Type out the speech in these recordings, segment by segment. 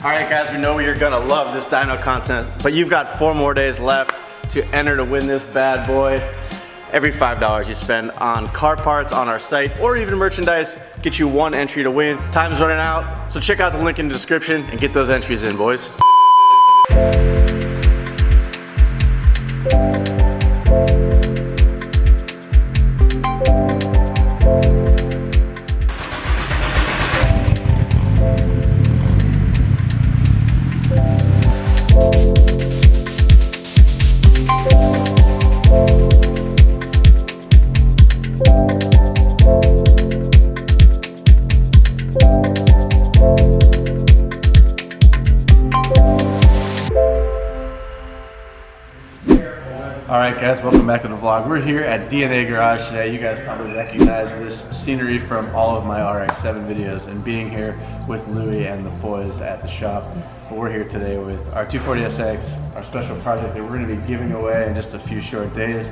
Alright guys, we know you're gonna love this dyno content, but you've got 4 more days left to enter to win this bad boy. Every $5 you spend on car parts on our site or even merchandise gets you 1 entry to win. Time's running out, so check out the link in the description and get those entries in, boys. Alright guys, welcome back to the vlog. We're here at DNA Garage today. You guys probably recognize this scenery from all of my RX-7 videos and being here with Louie and the boys at the shop. But we're here today with our 240SX, our special project that we're going to be giving away in just a few short days,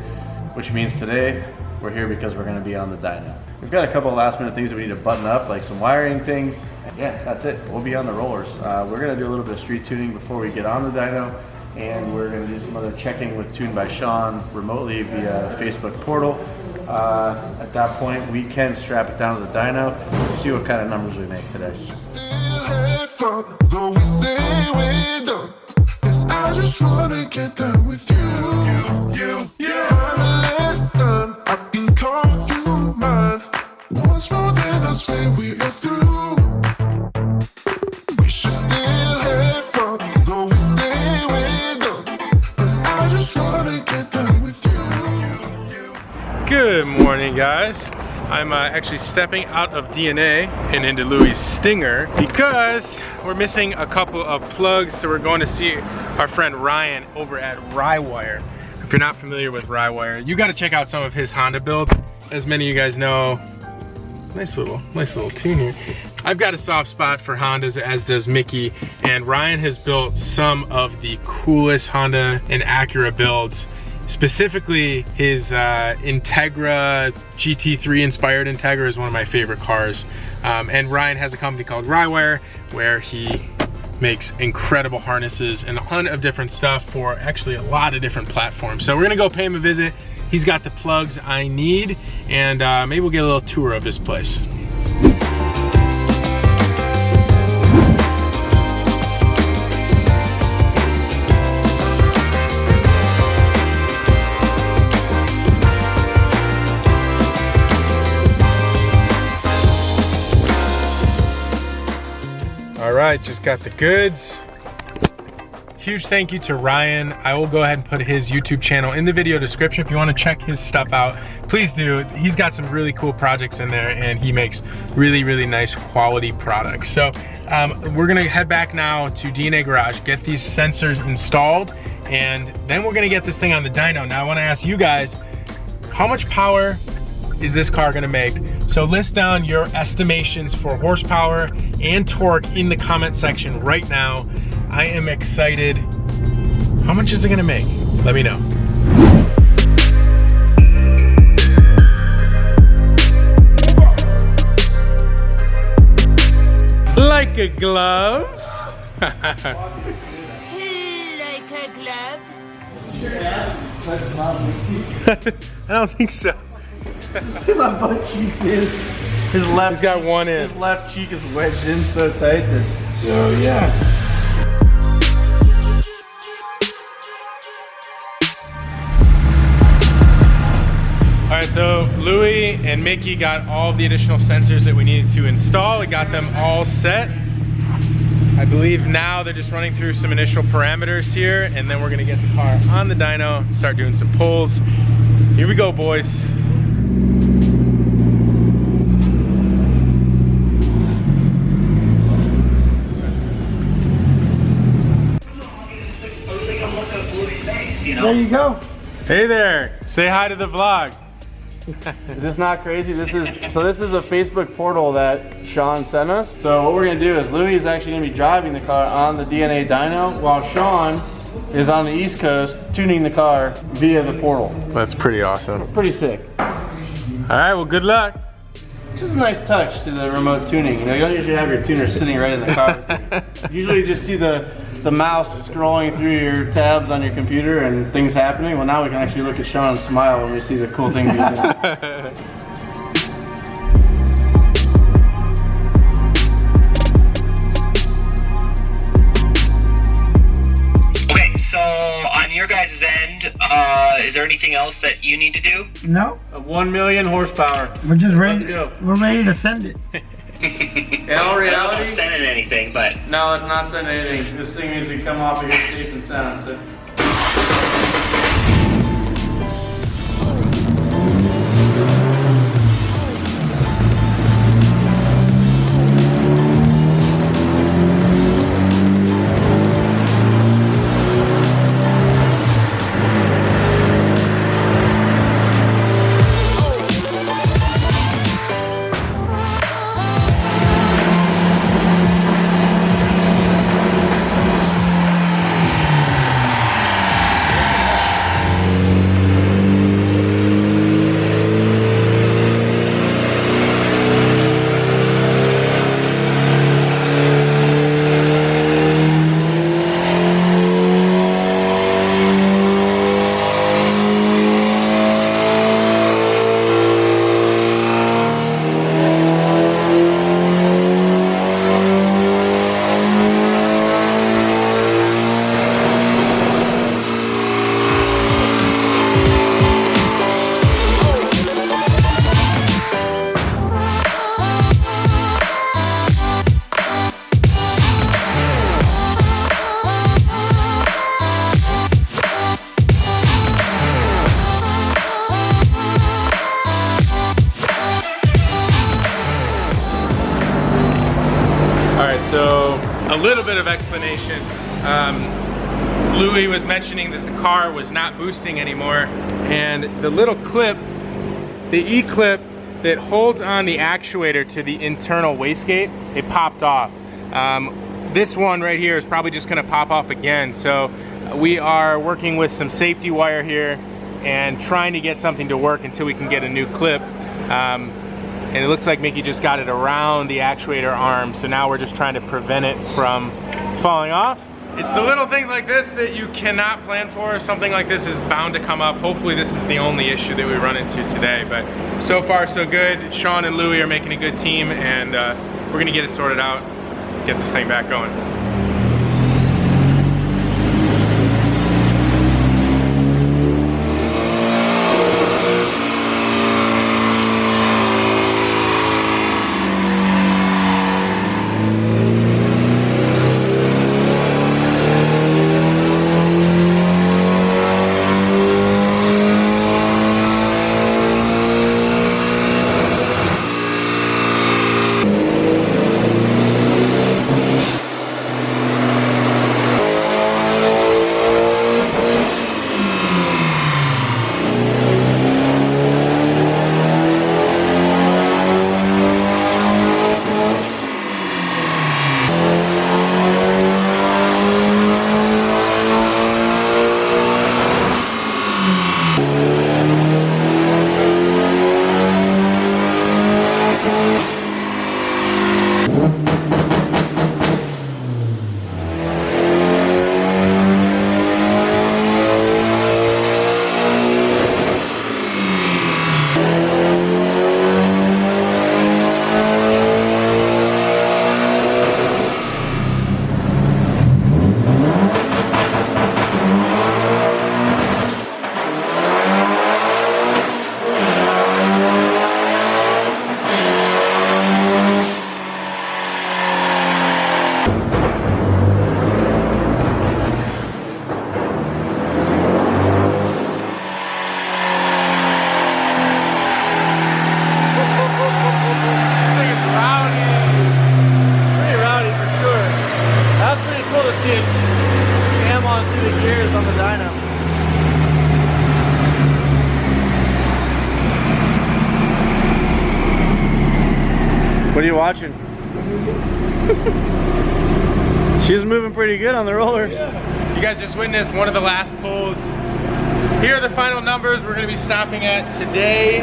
which means today we're here because we're going to be on the dyno. We've got a couple of last minute things that we need to button up, like some wiring things. And yeah, that's it. We'll be on the rollers. We're going to do a little bit of street tuning before we get on the dyno. And we're going to do some other checking with Tune by Sean remotely via Facebook portal. At that point, we can strap it down to the dyno and see what kind of numbers we make today. I just wanna get done with you. Listen, I can call you mine. Once more than I say we are through. We should still have fun, though we say we're done. 'Cause I just wanna get done with you. Good morning, guys. I'm actually stepping out of DNA and into Louie's Stinger because we're missing a couple of plugs, so we're going to see our friend Ryan over at Rywire. If you're not familiar with Rywire, you got to check out some of his Honda builds. As many of you guys know, nice little tune here. I've got a soft spot for Hondas, as does Mickey, and Ryan has built some of the coolest Honda and Acura builds. Specifically, his Integra GT3 inspired Integra is one of my favorite cars. And Ryan has a company called Rywire where he makes incredible harnesses and a ton of different stuff for actually a lot of different platforms. So we're gonna go pay him a visit. He's got the plugs I need, and maybe we'll get a little tour of his place. Alright, just got the goods. Huge thank you to Ryan. I will go ahead and put his YouTube channel in the video description. If you want to check his stuff out, please do. He's got some really cool projects in there and he makes really nice quality products. So we're gonna head back now to DNA Garage, get these sensors installed, and then we're gonna get this thing on the dyno. Now I want to ask you guys, how much power is this car gonna make? So list down your estimations for horsepower and torque in the comment section right now. I am excited. How much is it gonna make? Let me know. Like a glove. Like a glove. I don't think so. My butt cheeks in. His left. He's got one in. His left cheek is wedged in so tight that. Oh yeah. All right, so Louie and Mickey got all the additional sensors that we needed to install. We got them all set. I believe now they're just running through some initial parameters here, and then we're gonna get the car on the dyno and start doing some pulls. Here we go, boys. There you go. Hey there, say hi to the vlog. Is this not crazy? This is a Facebook portal that Sean sent us. So what we're gonna do is Louie is actually gonna be driving the car on the DNA dyno while Sean is on the East Coast tuning the car via the portal. That's pretty awesome. Pretty sick. All right, well, good luck. Just a nice touch to the remote tuning. You know, you don't usually have your tuner sitting right in the car. Usually you just see the mouse scrolling through your tabs on your computer and things happening. Well, now we can actually look at Sean and smile when we see the cool things he's doing. On your guys' end, is there anything else that you need to do? No. 1 million horsepower. We're just ready. Let's go. We're ready to send it. In all reality, I'm not sending anything, but no, let's not send anything. This thing needs to come off of here safe and sound. So. So a little bit of explanation. Louis was mentioning that the car was not boosting anymore, and the little clip, the E-clip that holds on the actuator to the internal wastegate, it popped off. This one right here is probably just gonna pop off again. So we are working with some safety wire here and trying to get something to work until we can get a new clip. And it looks like Mickey just got it around the actuator arm, so now we're just trying to prevent it from falling off. It's the little things like this that you cannot plan for. Something like this is bound to come up. Hopefully this is the only issue that we run into today, but so far so good. Sean and Louis are making a good team, and we're gonna get it sorted out, get this thing back going. What are you watching? She's moving pretty good on the rollers. Yeah. You guys just witnessed one of the last pulls. Here are the final numbers we're going to be stopping at today.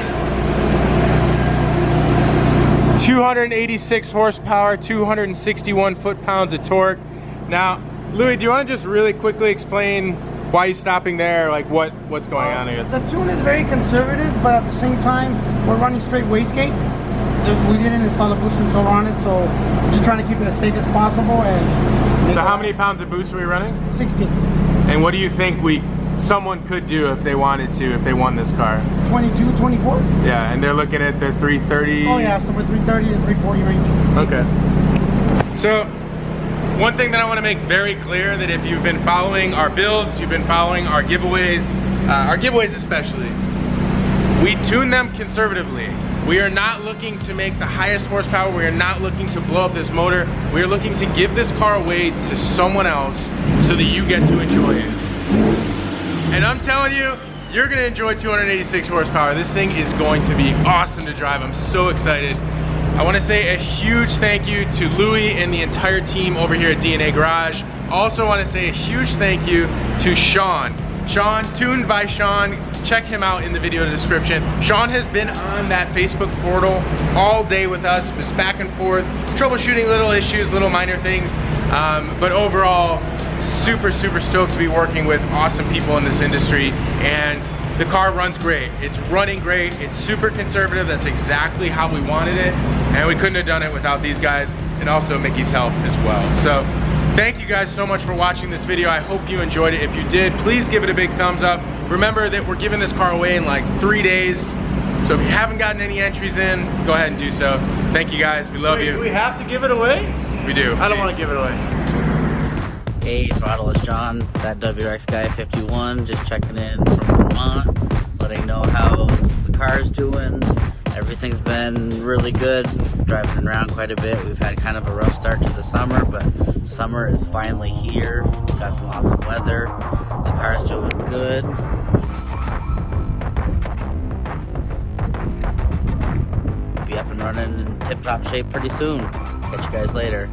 286 horsepower, 261 foot-pounds of torque. Now, Louis, do you want to just really quickly explain why you're stopping there, like what's going on, I guess? The tune is very conservative, but at the same time, we're running straight wastegate. We didn't install a boost controller on it, so we're just trying to keep it as safe as possible. And so how many pounds of boost are we running? 16. And what do you think someone could do if they wanted to, if they won this car? 22, 24? Yeah, and they're looking at the 330. Oh yeah, so we're 330 to 340 range. Okay. So, one thing that I want to make very clear, that if you've been following our builds, you've been following our giveaways especially, we tune them conservatively. We are not looking to make the highest horsepower. We are not looking to blow up this motor. We are looking to give this car away to someone else so that you get to enjoy it. And I'm telling you, you're gonna enjoy 286 horsepower. This thing is going to be awesome to drive. I'm so excited. I wanna say a huge thank you to Louis and the entire team over here at DNA Garage. Also wanna say a huge thank you to Sean. Sean, Tuned by Sean, check him out in the video description. Sean has been on that Facebook portal all day with us, just back and forth, troubleshooting little issues, little minor things, but overall, super stoked to be working with awesome people in this industry. And the car runs great. It's running great. It's super conservative. That's exactly how we wanted it. And we couldn't have done it without these guys and also Mickey's help as well. So thank you guys so much for watching this video. I hope you enjoyed it. If you did, please give it a big thumbs up. Remember that we're giving this car away in like 3 days. So if you haven't gotten any entries in, go ahead and do so. Thank you guys. We love you. Do we have to give it away? We do. I don't want to give it away. Hey, throtl, it's John, that WRX guy 51, just checking in from Vermont, letting know how the car's doing. Everything's been really good, driving around quite a bit. We've had kind of a rough start to the summer, but summer is finally here. We've got some awesome weather. The car's doing good. Be up and running in tip-top shape pretty soon. Catch you guys later.